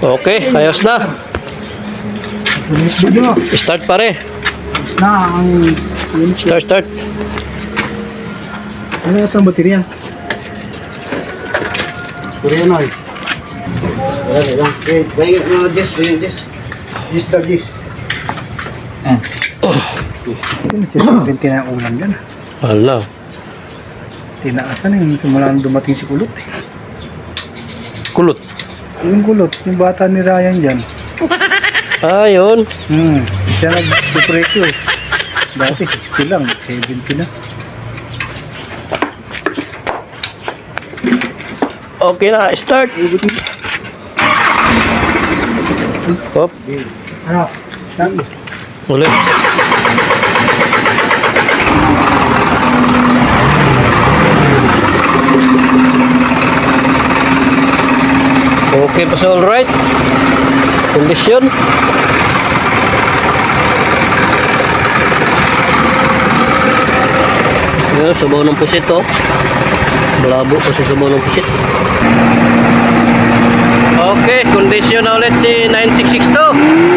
Okay, ayos na. Start pare. Start. Ano itong baterya? Baterya na eh. Wala lang. Bring it na this. This. Ito na ulam dyan. Hala. Tinaasan yung simula nang dumating si Kulot eh. Kulot. Yung Kulot, yung bata ni Ryan dyan. Ah, yun. Siya nag-presyo eh. Dati 60 lang, 70 na. Okay na, start. Hop, Ano? ulit. Okay pa sa all right. Kondisyon. Ayan, subaw ng pusit oh. Malabo pa sa subaw ng pusit. Okay, kondisyon na ulit si 9662.